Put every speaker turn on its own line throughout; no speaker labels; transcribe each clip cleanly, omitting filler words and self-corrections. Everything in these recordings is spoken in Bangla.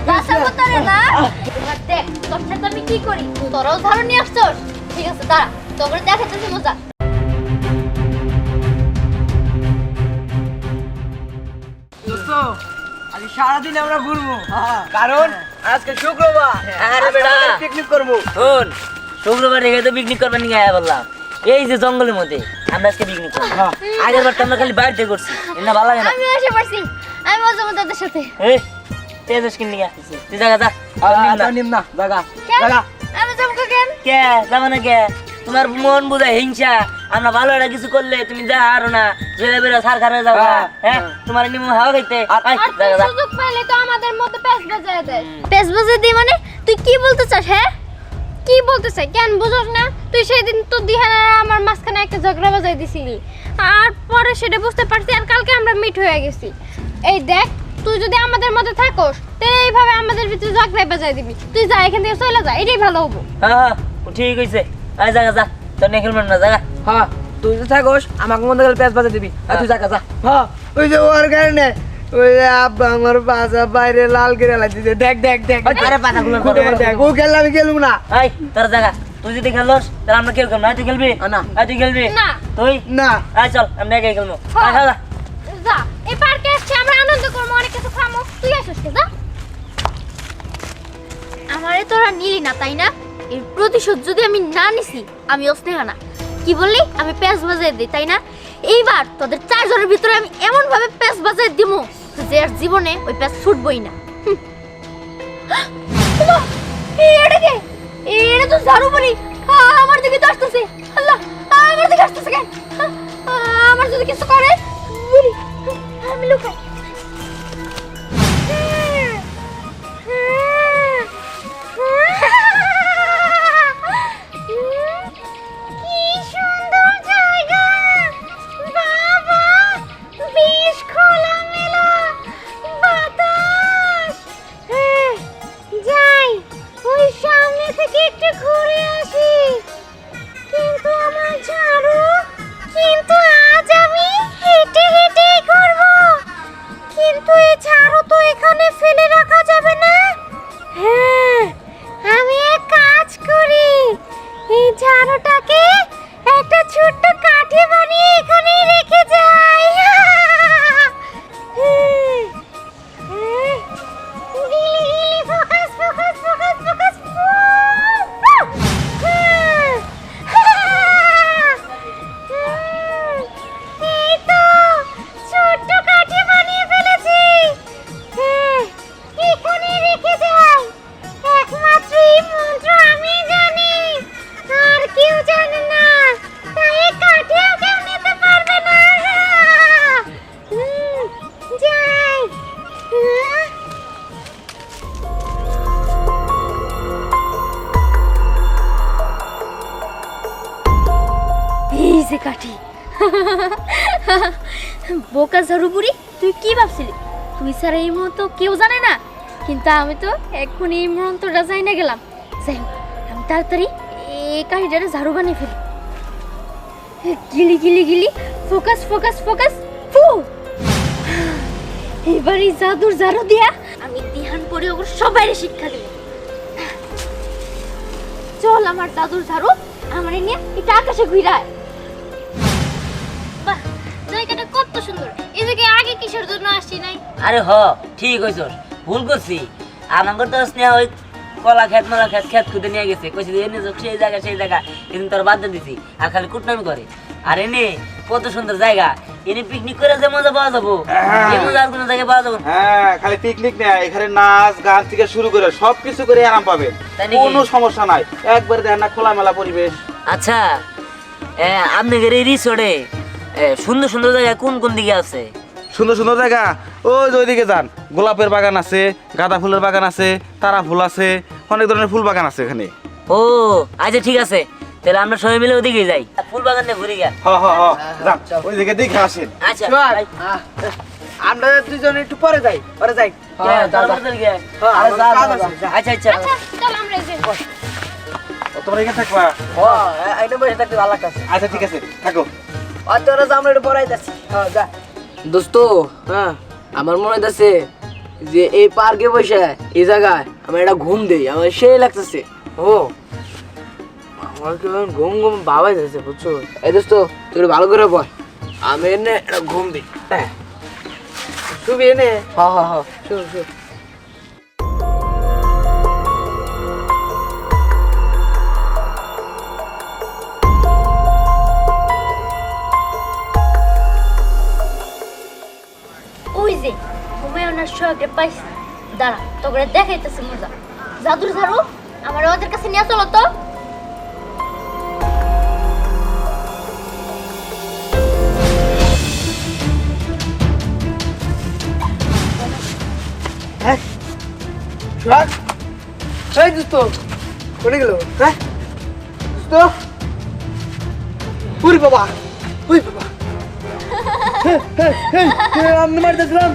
বাঁচাবো তোরে না। এবার দেখ তোর সাথে আমি কি করি। তোরাও ঝাড়ু নিয়ে আসছস, ঠিক আছে দাঁড়া, তোকে দেখাতেছি মজা।
আজ সারাদিন আমরা ঘুরবো, কারণ আজকে শুক্রবার।
আরে বেটা
পিকনিক করবো।
শোন, শুক্রবার রেখে তো পিকনিক করবার নিয়ে আয়া বললাম। এই যে জঙ্গলের মধ্যে আমরা আজকে পিকনিক করবো। আগের বার তো আমরা খালি বাড়িতে করছি, এটা ভালো লাগে না।
আমি এসে পড়ছি, আমি মজা মজা তোদের সাথে।
এই তেজস কিন নিয়ে তুই জায়গা যা।
নিম না জায়গা
কেন?
জায়গা
আমি যাবো কেন?
কে যাবো না কে? তোমার মন বোঝায় হিংসা। আমরা ভালো একটা কিছু করলে তুমি যা আরো না, জেলে বেরো সার খারে যাও। হ্যাঁ তোমার নিম হাওয়া খাইতে
আর তুই সুযোগ পাইলে তো আমাদের মধ্যে পেস বাজায় দেয়। পেস বাজায় দি মানে তুই কি বলতে চাস? হ্যাঁ কি বলতে চাই? কেন বুঝছ না? তুই সেদিন তো দিহান আর আমার মাঝখানে একটা ঝগড়া বাজাই দিছিলি, আর পরে সেটা বুঝতে পারছি, আর কালকে আমরা মিট হয়ে গেছি। এই দেখ, তুই যদি আমাদের মধ্যে থাকোস তাহলে এইভাবে আমাদের ভিতরে ঝগড়া বাজাই দিবি। তুই যা, এখান থেকে চলে যা, এটাই ভালো হবো।
হ্যাঁ ঠিক হইছে। আয় জায়গা যা, তোর নিয়ে খেলবেন না জায়গা।
হ্যাঁ তুই তো থাকোস, আমাকে মনে গেলে পেঁয়াজ বাজা দিবি। আর তুই জায়গা যা। হ্যাঁ ওই যে ওর কারণে ওই যে আব্বা আমার বাসা বাইরে লাল করে লাগছে। দেখ দেখ দেখ
আরে পাতাগুলো
দেখ, ও খেললে আমি খেলবো না।
এই তোর জায়গা, তুই যদি খেলোস তাহলে আমরা কেউ খেলবো না। তুই খেলবি
না।
তুই খেলবি
না।
তুই
না
আয় চল আমরা একাই খেলবো।
হ্যাঁ।
আয় যা
যা, এই পার্কে আসছি আমরা, আনন্দ করবো, অনেক কিছু খামো। তুই আসিস কে? যা। আমারে তোরা নিলি না তাই না? এর প্রতিশোধ যদি আমি না নিছি, আমি অস্নেহা না। কি বললি? আমি পেঁচ বাজাই দিই তাই না? এইবার তোদের চারজনের ভিতরে আমি এমন ভাবে পেঁচ বাজাই দিমু যে আর জীবনে ওই পেঁচ ছুটবই না। ওমা, এটা কে? এটা তো ঝাড়ু বলি। আমার দিকে তো আসতেছে। আল্লাহ, আমার দিকে আসতেছে কেন? আমার যদি কিছু করে বলি, আমি লুকাই। কি সুন্দর জায়গা! বাবা, বেশ খোলামেলা বাতাস। যাই, ওই সামনে থেকে একটু ঘুরে আসি। কিন্তু আমার ঝাড়ু, কিন্তু আজ আমি হেঁটে হেঁটেই করব। কিন্তু এই ঝাড়ু তো এখানে ফেলে রাখা যাবে না। হ্যাঁ, আমি এক কাজ করি, এই ঝাড়ুটাকে একটা ছোট্ট কাঠি বানিয়ে এখানেই রেখে যাই। Focus focus focus focus. এই তো ছোট্ট কাঠি বানিয়ে ফেলেছি। এখানে রেখে যাই। একমাত্র এই মন্ত্র আমি জানি, আর কেউ জানে না। তাই এই কাঠিও কেউ নিতে পারবে না। যাই। এই যে কাঠি। বোকা ঝাড়ুবুড়ি, তুই কি ভাবছিলি? তুই স্যার এই মুহূর্ত কেউ জানে না, কিন্তু আমি তো এখন এই মুহূর্তটা যাই না গেলাম। যাই হোক, আমি তাড়াতাড়ি এই কাঠিটারে ঝাড়ু বানিয়ে ফেলি। গিলি গিলি গিলি, ফোকাস ফোকাস ফোকাস, ফু। এবার এই জাদুর ঝাড়ু দিয়া আমি ধ্যান করে ওগুলো সবাই শিক্ষা দেব। চল, আমার দাদুর ঝাড়ু আমারে নিয়ে এটা আকাশে ঘুরায়। বাহ, জায়গাটা কত সুন্দর! এদিকে আগে কিসের জন্য আসছি নাই?
আরে হ ঠিক হইছস, ভুল করছি। আমার তো স্নেহ ওই কলা খেত মালা খেত খেত খুঁজে নিয়ে গেছে, কইছি এনে যাক সেই জায়গা কিন্তু তোর বাদ দিয়ে দিছি। আর খালি কুটনামি করে। আর এনে কত সুন্দর জায়গা, এনে পিকনিক করে যে মজা পাওয়া যাবো, এই মজা আর কোনো জায়গায় পাওয়া যাবো না।
হ্যাঁ, খালি পিকনিক না, এখানে নাচ গান থেকে শুরু করে সবকিছু করে আরাম পাবেন,
তাই নাকি?
কোনো সমস্যা নাই। একবার দেখেন না, খোলামেলা পরিবেশ।
আচ্ছা আপনাদের এই রিসোর্টে সুন্দর সুন্দর জায়গা কোন কোন দিকে আছে?
সুন্দর সুন্দর জায়গা ওই যে ওইদিকে যান, গোলাপের বাগান আছে, গাঁদা ফুলের বাগান আছে, তারা ফুল আছে, অনেক ধরনের ফুল বাগান আছে এখানে।
ও আচ্ছা ঠিক আছে, তাহলে আমরা সবাই মিলে ওদিকে যাই, ফুল বাগান দিয়ে ঘুরে গা।
যান ওই দিকে দেখে আসেন।
আচ্ছা
চল, আমরা দুজন একটু পরে যাই, পরে যাই।
আচ্ছা আচ্ছা
আচ্ছা চল আমরা এই যে
তোমরা এখানে থাকবা?
আইনে বসে থাকতে ভালো লাগতেছে।
আচ্ছা ঠিক আছে, থাকো।
আর তোরা আমরা একটু পরে যাচ্ছি। যা
দোস্ত,
হ্যাঁ
আমার মনে হইতাছে
যে এই পার্কে বসে এই জায়গায় আমার একটা ঘুম দেই, আমার সেই লাগতেছে। ও আমার কেমন ঘুম ঘুম বাবাই যাচ্ছে, বুঝছো? এই দোস্ত তুই ভালো করে বল, আমি এনে একটা ঘুম দিই। হ্যাঁ শুবি এনে? হ হ হ, শুন শুন।
ওই যে হুমায়ুনের শোকে পাইছি, দাঁড়া তোকে দেখাইতেছে মজা। জাদুর ঝাড়ু আমার ওদের কাছে নিয়ে চলো তো।
হ্যাঁ সোহাগ, এই দোস্ত কোনে গেল? হ্যাঁ দোস্ত, উরি বাবা, উই বাবা, আমি মারতেছিলাম,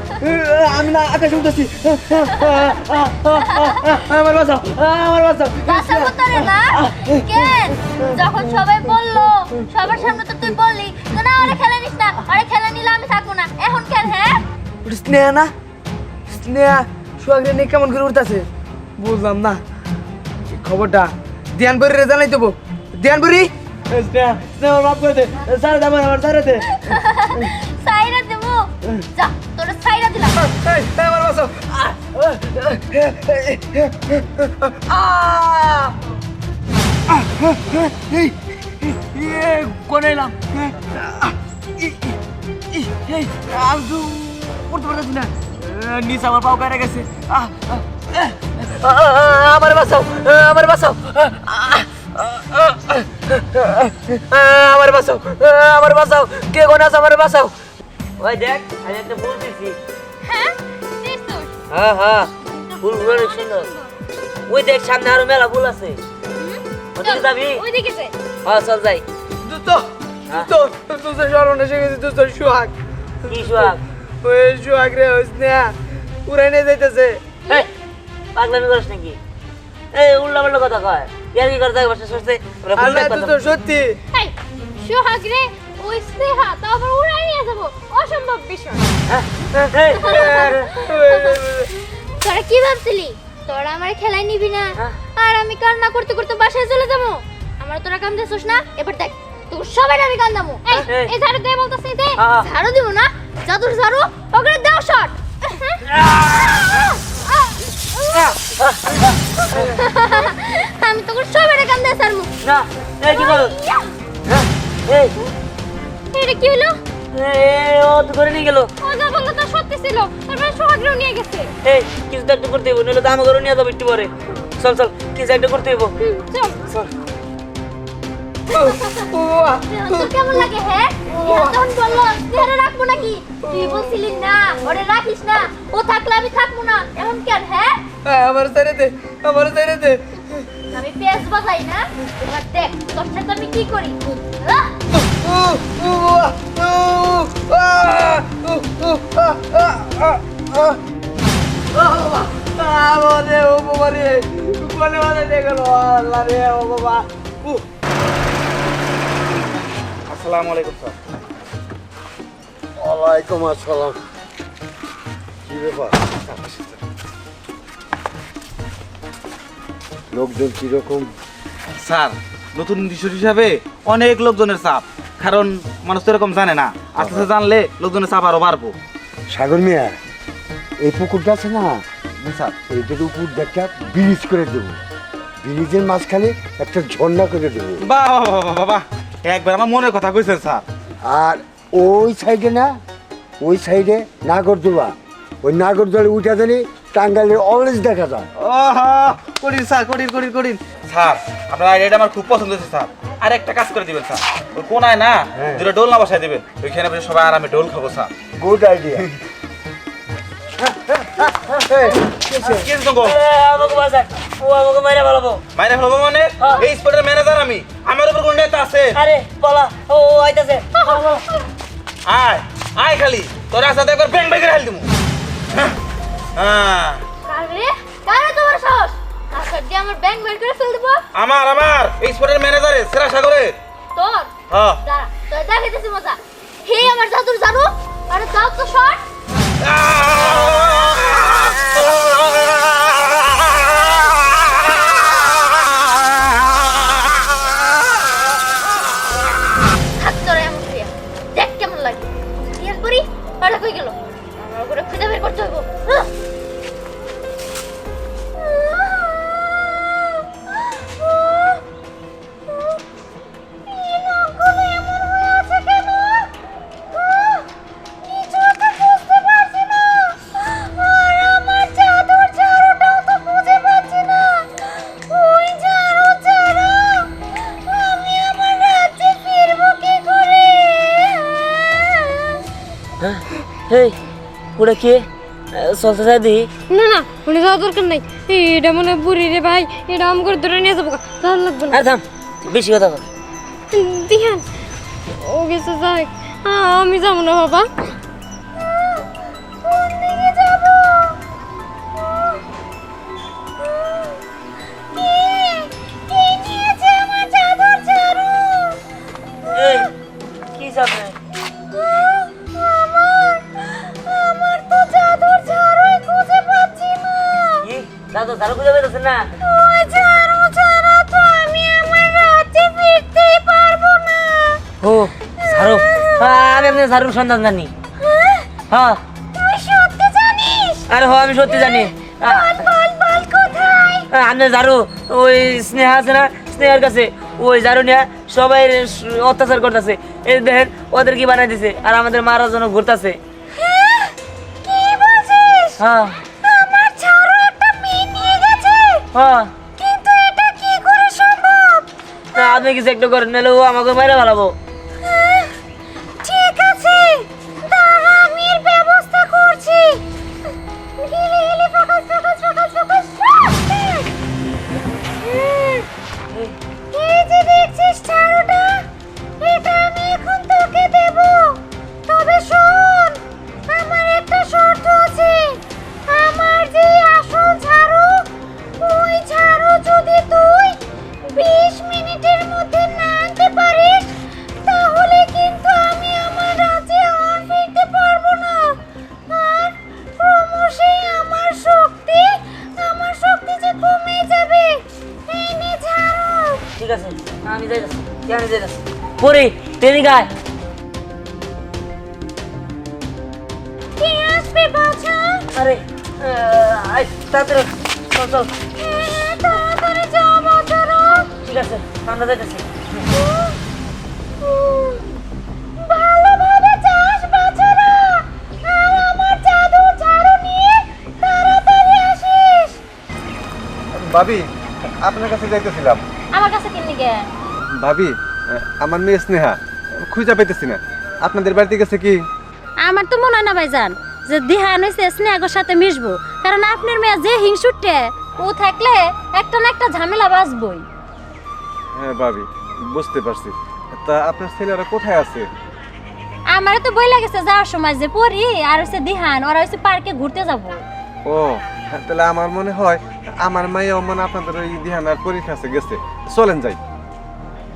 আমি না আকাশে উঠতেছি। আমার বাঁচাও, আমার বাঁচাও।
বাসা কোথায় না? কেন যখন সবাই বললো, সবার সামনে তো তুই বললি তো না ওরে খেলে নিস না, ওরে খেলে নিলে আমি থাকবো না, এখন কেন? হ্যাঁ
স্নেহা না, স্নেহা সোহাগরে নিয়ে কেমন করে উঠতেছে বুঝলাম না। এই খবরটা ধ্যানপুরি জানাই দেবো। ধ্যানপুরি, স্নেহা স্নেহা মাফ করে দে, সারা দাম আমার সারা দে।
সাইরা দেবো, যা তোরে সাইরা দিলাম।
আমার বাঁচাও। কোনে এলাম? আমি তো উঠতে পারতেছি না, নিচে আমার পাও কেটে গেছে। আমার বাঁচাও, আমার বাঁচাও, আমার বাঁচাও, আমার বাঁচাও, কে কোনে আছে? আমার বাঁচাও।
ওই দেখ আমি একটা ফুল দিছি।
হ্যাঁ দেখছস?
হ্যাঁ হ্যাঁ, ফুলগুলো অনেক সুন্দর। ওই দেখ সামনে আরো মেলা ফুল আছে। ওদিকে যাবি?
ওইদিকে যাই।
হ্যাঁ চল যাই।
দোস্ত, দোস্ত, দোস্ত স্মরণ এসে গেছে, দোস্ত সোহাগ।
কি সোহাগ?
ওই সোহাগ রে, ওই স্নেহা উড়াই নিয়ে যাইতেছে।
এই পাগলামি করিস নাকি? এই উল্টা পাল্টা কথা কয়, ইয়ার কি করতে বসে সরছে? আমরা ফুল
আল্লাহ
দেখতে
দোস্ত সত্যি।
এই সোহাগ রে, ওই স্নেহা তারপর উড়াই নিয়ে যাবো, অসম্ভব বিষয়। তোরা কি ভাবছিলি তোরা আমার খেলাই নিবি না, আর আমি কান্না করতে করতে বাসায় চলে যাবো? আমার তোরা কাম দিছস না, এবার দেখ তোর সবাই আমি কান্দামু। এই ঝাড়ু দে বলতাছিস, দে ঝাড়ু দিব না, জাদুর ঝাড়ু ওগরে দাও শট। আমি তোর সবাই কান্দা সারমু
না। এই কি করো? এই
এটা কি হলো?
ও তো করে নিয়ে গেল।
ও যা বললো তা সত্যি ছিল, তারপরে সোহাগরেও নিয়ে গেছে।
এই কিছু তো একটা করতে হইব, নইলে তো আমাকে নিয়ে যাবো একটু পরে। চল চল, কিছু একটা করতে হইব।
চল
চল।
তোর কেমন লাগে? হ্যাঁ তখন বললো ধরে রাখবো নাকি, তুই বলছিলি না ওরে রাখিস না, ও থাকলে আমি থাকবো না, এখন কেন? হ্যাঁ
আমার ছেড়ে দে, আমার ছেড়ে দে।
আমি পেঁয়াজ বাজাই না, এবার দেখ তোর সাথে আমি কি করি।
আসসালামু আলাইকুম স্যার।
ওয়ালাইকুম আসসালাম। কি ব্যাপার, লোকজন কিরকম?
স্যার নতুন ডিসিশন হিসাবে অনেক লোকজনের চাপ, কারণ মানুষ তো এরকম জানে না, আস্তে আস্তে জানলে লোকজনের চাপ আরো বাড়বো।
সাগর মিয়া, এই পুকুরটা আছে না,
স্যার
এইটার উপর একটা ব্রিজ করে দেবো, ব্রিজের মাঝখানে একটা ঝর্ণা করে দেবো।
বাহ বাহ বাহ বাহ, একবার আমার মনের কথা কইছেন স্যার।
আর ওই সাইডে না, ওই সাইডে নাগরদোলা, ওই নাগরদোলা উঠে দিলে টাঙ্গাইলের অলরেজ দেখা যায়।
করিন স্যার, করিন করিন করিন স্যার, আপনার আইডিয়াটা আমার খুব পছন্দ হয়েছে স্যার। আর একটা কাজ করে দিবেন স্যার, ওই কোনায় না দুটো ডোল না বসায় দিবেন, ওইখানে বসে সবাই আরামে ডোল খাবো স্যার।
Good idea.
আমাকে বাঁচা, ও আমাকে মাইরা ভালো।
মাইনে ফেলবো মানে? এই স্পটের ম্যানেজার আমি, আমার উপর কোন নেতা আছে?
আরে বলা, ও আইতাছে।
আয় আয়, খালি তোর সাথে একবার ব্যাং ব্যাং করে হাল দিমু। হ্যাঁ
আরে কারে তোমার সাহস, কাছে দিয়ে আমার ব্যাংক বের করে ফেল দেবো?
আমার এই স্পটের ম্যানেজারে সেরা সাগরে।
তোর
হ্যাঁ
দাঁড়া তোর দেখাইতেছি মজা। হে আমার জাদুর জানো, আরে দাও তো শট। গেল, আমার করে খুঁজে বের করতে হইব।
হেই ওটা কে চলতে চাই দি
না না, উনি যাওয়ার দরকার নাই। এটা মনে হয় বুড়ি রে ভাই, এটা আম করে ধরে নিয়ে যাবো, তার লাগবে না।
আর থাম তুই বেশি কথা বল
দিহান ও গেছে, যাই আমি যাবো না বাবা। কোন দিকে যাব? কে নিয়েছে আমার চাদর ঝাড়ু?
এই কি চাবে
আমার তো চাদর ঝাড়ুই খুঁজে পাচ্ছি না।
কি দাদু ঝাড়ু খুঁজে পেতেছেন না?
ওই ঝাড়ু ছাড়া তো আমি আমার রাজ্যে ফিরতেই পারবো না।
ও ঝাড়ু, আমি আপনার ঝাড়ুর সন্ধান জানি। হ্যাঁ
তুই সত্যি জানিস?
আরে হ আমি সত্যি জানি।
বল বল কোথায়?
আপনার ঝাড়ু ওই স্নেহা আছে না, স্নেহার কাছে ওই ঝাড়ু নিয়ে সবাই অত্যাচার করতেছে। এই দেখেন ওদের কি বানাই দিছে, আর আমাদের মারার জন্য ঘুরতেছে।
কি বলছিস?
হ্যাঁ
আমার ঝাড়ু একটা মেয়ে নিয়ে গেছে,
হ্যাঁ
কিন্তু এটা কি করে সম্ভব?
না, আপনি কিছু একটা করেন, নাহলে ও আমাকে মেরে ফেলাবো।
ঠিক আছে, দাঁড়া আমি এর ব্যবস্থা করছি। গিলি গিলি ফোকাস ফোকাস ফোকাস ফোকাস। এই যে দেখছিস ঝাড়ুটা, এটা আমি এখন তোকে দেব। তবে শোন, আমার একটা শর্ত আছে। আমার যে আসল ঝাড়ু, ওই ঝাড়ু যদি তুই 20 মিনিটের মধ্যে না আনতে পারিস, তাহলে কিন্তু আমি আমার রাজ্যে আর ফিরতে পারবো না। আর ক্রমশই আমার শক্তি যে কমে যাবে। এই নে ঝাড়ু।
ঠিক আছে আমি যাইতাছি, আমি যাইতাছি। পরে তেরি গায়
কে আসবে বাছা?
আরে তাড়াতাড়ি চল চল।
তাড়াতাড়ি যাও বাছারা।
ঠিক আছে আমরা যাইতাছি।
ভালোভাবে যাস বাছারা, আর আমার জাদুর ঝাড়ু নিয়ে তাড়াতাড়ি আসিস।
ভাবি আপনার কাছে যাইতেছিলাম।
আমার কাছে কিননি গে?
ভাবি আমার মেয়ে স্নেহা খুঁজে পাইতেছি না, আপনাদের বাড়িতে গেছে কি?
আমার তো মনে হয় না ভাইজান যে দিহান হইছে স্নেহাগর সাথে মিশবো, কারণ আপনার মেয়ে যে হিংসুটে, ও থাকলে একটা না একটা ঝামেলা বাঁচবই।
হ্যাঁ ভাবি বুঝতে পারছি। তা আপনার ছেলেরা কোথায় আছে?
আমারও তো বই লাগেছে যাওয়ার সময় যে পরি আর হচ্ছে দিহান ওরা হচ্ছে পার্কে ঘুরতে যাবো।
ও তাহলে আমার মনে হয় আমার মাইয়াও মানে আপনাদের ওই দিহানার পরীক্ষা আছে গেছে। চলেন যাই।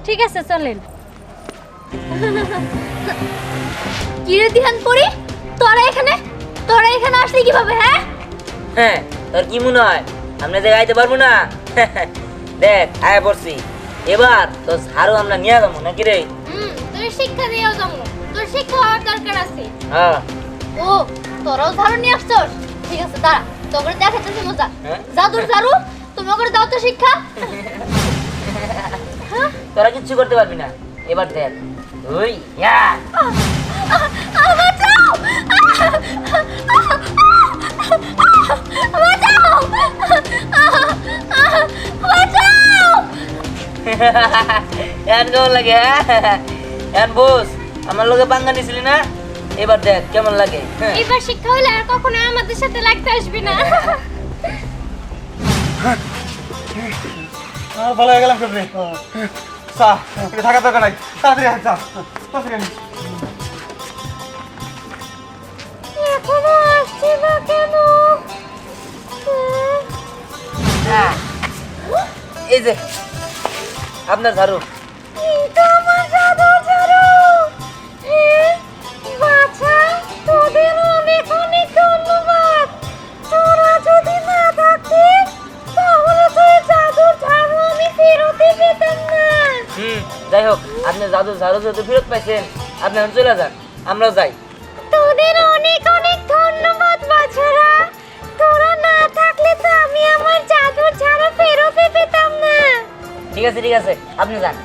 ঠিক আছে চলেন। কি রে দিহান পরি, তোরা এখানে আসলি কিভাবে? হ্যাঁ
হ্যাঁ তোর কি মনে হয় আমরা যে গাইতে পারবো না? দেখ আয় পড়ছি, এবার তো ঝাড়ু আমরা নিয়ে যাবো নাকি রে?
তোর শিক্ষা দিয়েও যাবো, তোর শিক্ষা হওয়ার দরকার আছে।
হ্যাঁ
ও তোরাও ঝাড়ু নিয়ে আসছস? ঠিক আছে দাঁড়া, তোকে দেখাচ্ছি মজা।
হ্যাঁ?
জাদুর ঝাড়ু, তুমি করে দাও তো শিক্ষা।
তোরা কিচ্ছু করতে পারবি না, এবার দেখ ওই ইয়া
বাঁচাও! বাঁচাও! বাঁচাও!
এন কেমন লাগে? এন বস আমার লোকে পাঙ্গা নিছিলি না, এবার দেখ কেমন লাগে।
এবার শিক্ষা হলে আর কখনো আমাদের সাথে লাগতে আসবি না।
আর ভালো হয়ে গেলাম কেমনে? চা থাকা দরকার নাই, তাড়াতাড়ি আয়, চা তাড়াতাড়ি আয়।
এখনো আসছে না কেন?
এই যে আপনার ঝাড়ু।
এটা আমার জাদুর ঝাড়ু। বাছা, তোদের অনেক অনেক ধন্যবাদ। তোরা যদি না থাকতিস, তাহলে তো এই জাদুর ঝাড়ু আমি ফেরতই পেতাম না।
যাই হোক আপনি জাদু ঝাড়ু যেহেতু ফেরত পাইছেন, আপনি এখন চলে যান, আমরাও যাই।
তোদের অনেক অনেক অনেক ধন্যবাদ বাছারা। তোরা না থাকলে তো আমি আমার জাদুর ঝাড়ু ফেরতই পেতাম না।
ঠিক আছে আপনি যান।